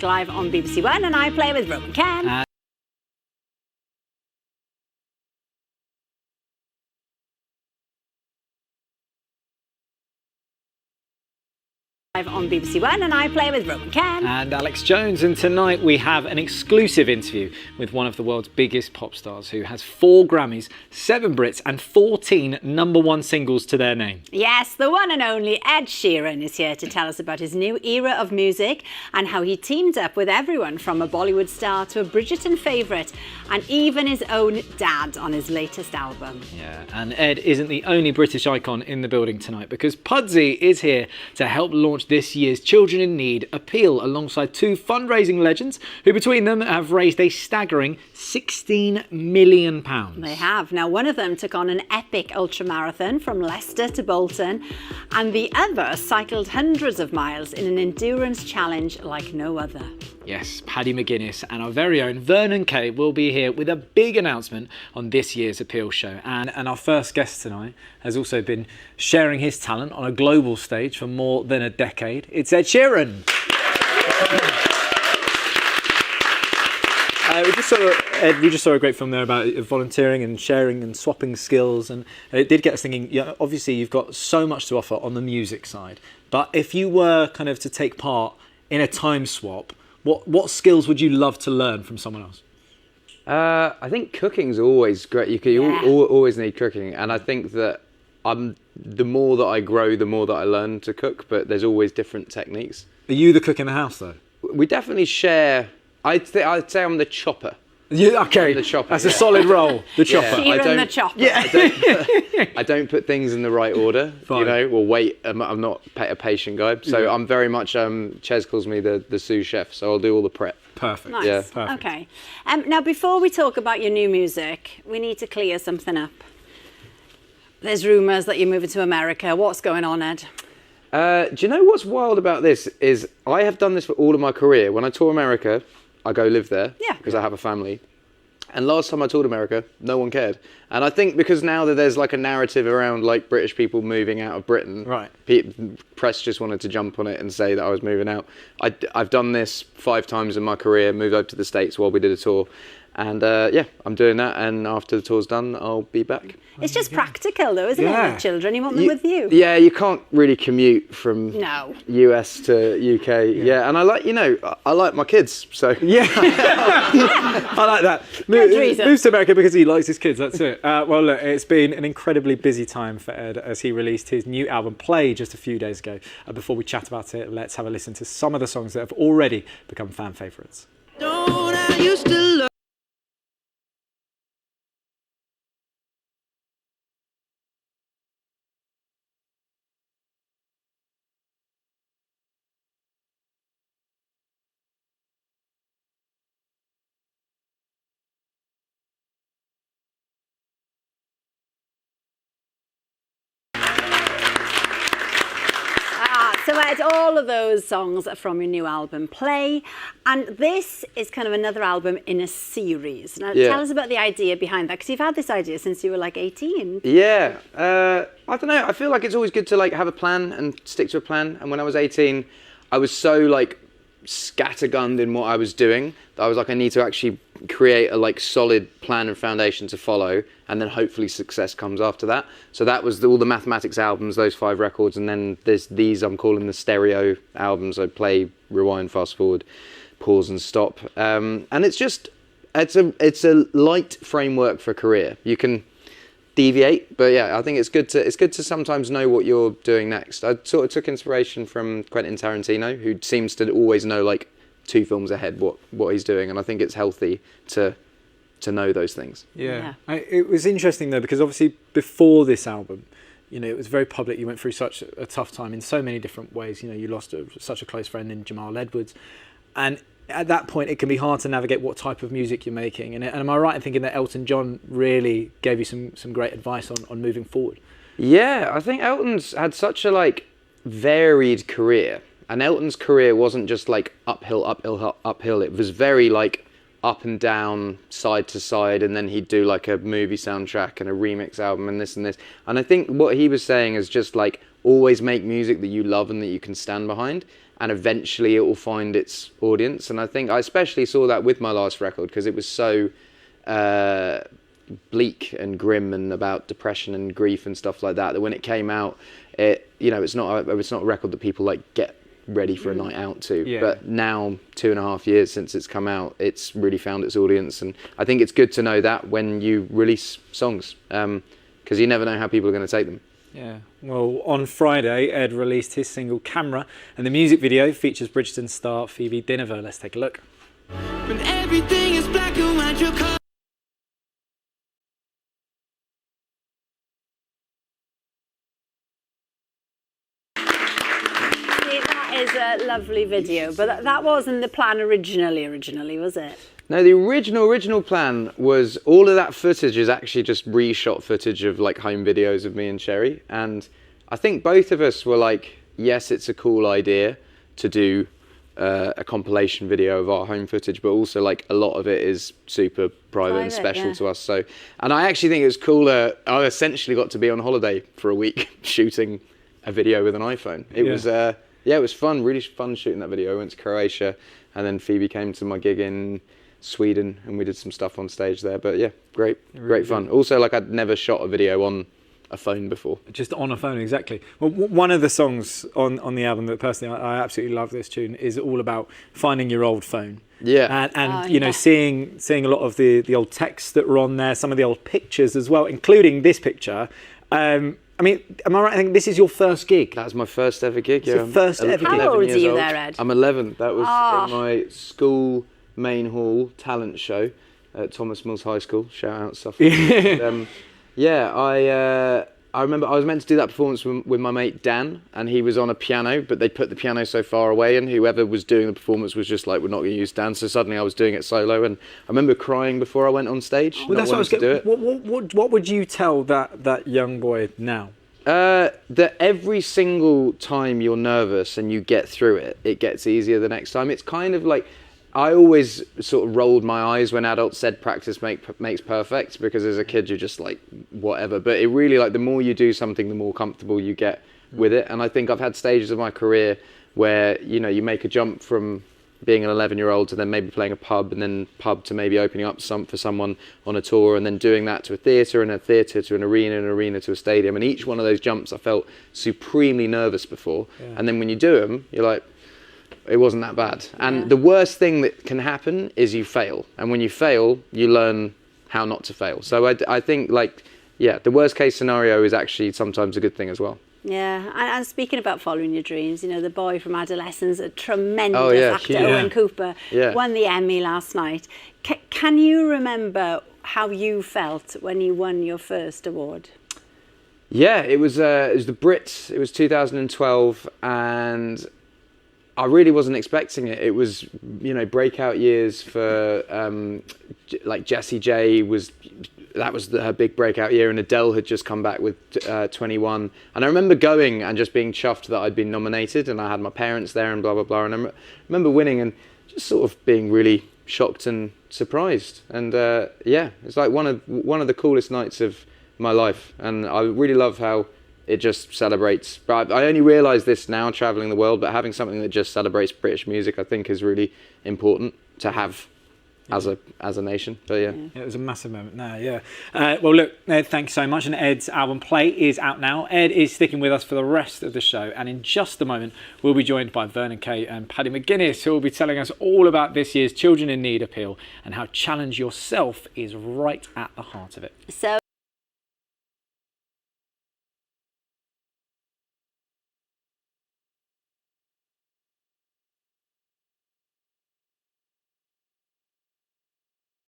live on BBC One, and I play with Roman Ken. Live on BBC One, and I play with Roman Ken. And Alex Jones, and tonight we have an exclusive interview with one of the world's biggest pop stars who has 4 Grammys, 7 Brits and 14 #1 singles to their name. Yes, the one and only Ed Sheeran is here to tell us about his new era of music and how he teamed up with everyone from a Bollywood star to a Bridgerton favourite and even his own dad on his latest album. Yeah, and Ed isn't the only British icon in the building tonight, because Pudsey is here to help launch this year's Children in Need appeal alongside 2 fundraising legends who between them have raised a staggering £16 million. They have. Now, one of them took on an epic ultramarathon from Leicester to Bolton, and the other cycled hundreds of miles in an endurance challenge like no other. Yes, Paddy McGuinness and our very own Vernon Kay will be here with a big announcement on this year's appeal show. And our first guest tonight has also been sharing his talent on a global stage for more than a decade. It's Ed Sheeran. We just saw a great film there about volunteering and sharing and swapping skills, and it did get us thinking, obviously you've got so much to offer on the music side, but if you were kind of to take part in a time swap, what skills would you love to learn from someone else? I think cooking's always great. You always need cooking, and I think that the more that I grow, the more that I learn to cook. But there's always different techniques. Are you the cook in the house, though? We definitely share. I'd say I'm the chopper. Yeah, okay. The chopper. That's a solid role. The chopper. Sheeran the chopper. Yeah. I don't put things in the right order. Fine. Or wait. I'm not a patient guy, so I'm very much. Ches calls me the sous chef, so I'll do all the prep. Perfect. Nice. Yeah. Perfect. Okay. Now, before we talk about your new music, we need to clear something up. There's rumours that you're moving to America. What's going on, Ed? Do you know what's wild about this is I have done this for all of my career. When I tour America, I go live there because I have a family. And last time I toured America, no one cared. And I think because now that there's like a narrative around like British people moving out of Britain, right? Press just wanted to jump on it and say that I was moving out. I've done this 5 times in my career, moved over to the States while we did a tour. And I'm doing that, and after the tour's done, I'll be back. It's just practical, though, isn't it? With children, you want them with you. Yeah, you can't really commute from US to UK. Yeah, and I like my kids, so yeah, I like that. Moves to America because he likes his kids. That's it. Well, look, it's been an incredibly busy time for Ed as he released his new album Play just a few days ago. Before we chat about it, let's have a listen to some of the songs that have already become fan favourites. Don't I used to love So Ed, all of those songs are from your new album, Play, and this is kind of another album in a series. Now, tell us about the idea behind that, because you've had this idea since you were like 18. Yeah, I don't know. I feel like it's always good to like have a plan and stick to a plan. And when I was 18, I was so like scattergunned in what I was doing that I was like, I need to actually create a like solid plan and foundation to follow, and then hopefully success comes after that. So that was all the Mathematics albums, those 5 records, and then there's these I'm calling the stereo albums. I play, rewind, fast forward, pause and stop, and it's a light framework for a career. You can deviate, but yeah, I think it's good to sometimes know what you're doing next. I sort of took inspiration from Quentin Tarantino, who seems to always know like 2 films ahead what he's doing, and I think it's healthy to know those things. Yeah. It was interesting though, because obviously before this album, it was very public. You went through such a tough time in so many different ways. You lost such a close friend in Jamal Edwards, and at that point it can be hard to navigate what type of music you're making. And am I right in thinking that Elton John really gave you some great advice on moving forward? Yeah, I think Elton's had such a like varied career. And Elton's career wasn't just like uphill. It was very like up and down, side to side, and then he'd do like a movie soundtrack and a remix album and this and this. And I think what he was saying is just like always make music that you love and that you can stand behind. and eventually it will find its audience. And I think I especially saw that with my last record because it was so bleak and grim and about depression and grief and stuff like that, that when it came out, it's not a record that people like get ready for a night out to. Yeah. But now, 2.5 years since it's come out, it's really found its audience. And I think it's good to know that when you release songs, because you never know how people are going to take them. Yeah. Well, on Friday, Ed released his single Camera, and the music video features Bridgerton star Phoebe Dynevor. Let's take a look. When everything is black and white, your car. That is a lovely video, but that wasn't the plan originally, was it? No, the original plan was all of that footage is actually just reshot footage of like home videos of me and Sherry. And I think both of us were like, yes, it's a cool idea to do a compilation video of our home footage, but also like a lot of it is super private and special to us. So, and I actually think it was cooler. I essentially got to be on holiday for a week shooting a video with an iPhone. It was, it was fun, really fun shooting that video. I went to Croatia, and then Phoebe came to my gig in Sweden, and we did some stuff on stage there. But yeah, great fun. Also, like I'd never shot a video on a phone before. Just on a phone, exactly. Well, one of the songs on the album that personally I absolutely love this tune is all about finding your old phone. Yeah. And you know, seeing a lot of the old texts that were on there, some of the old pictures as well, including this picture. I mean, am I right? I think this is your first gig. That was my first ever gig. It's your first ever gig. How old are you there, Ed? I'm 11. That was in my school main hall talent show at Thomas Mills High School. Shout out Suffolk. I remember I was meant to do that performance with my mate Dan, and he was on a piano, but they put the piano so far away, and whoever was doing the performance was just like, we're not going to use Dan. So suddenly I was doing it solo, and I remember crying before I went on stage. Well, that's what I was going to do. What would you tell that young boy now? That every single time you're nervous and you get through it, it gets easier the next time. It's kind of like, I always sort of rolled my eyes when adults said practice makes perfect, because as a kid you're just like whatever, but it really, like, the more you do something, the more comfortable you get with it. And I think I've had stages of my career where, you know, you make a jump from being an 11-year-old to then maybe playing a pub, and then pub to maybe opening up for someone on a tour, and then doing that to a theatre, and a theatre to an arena to a stadium. And each one of those jumps I felt supremely nervous before. And then when you do them, you're like, it wasn't that bad. And the worst thing that can happen is you fail. And when you fail, you learn how not to fail. So I think, like, the worst case scenario is actually sometimes a good thing as well. Yeah, and speaking about following your dreams, you know, the boy from Adolescence, a tremendous actor, Owen Cooper, won the Emmy last night. Can you remember how you felt when you won your first award? Yeah, it was the Brits. It was 2012, and I really wasn't expecting it. It was, you know, breakout years for like Jessie J that was her big breakout year, and Adele had just come back with 21. And I remember going and just being chuffed that I'd been nominated, and I had my parents there and blah blah blah. And I remember winning and just sort of being really shocked and surprised. And it's like one of the coolest nights of my life. And I really love how it just celebrates. But I only realise this now, travelling the world, but having something that just celebrates British music, I think, is really important to have as a nation. But it was a massive moment. Well, look, Ed, thanks so much. And Ed's album Play is out now. Ed is sticking with us for the rest of the show, and in just a moment we'll be joined by Vernon Kay and Paddy McGuinness, who will be telling us all about this year's Children in Need appeal and how Challenge Yourself is right at the heart of it. So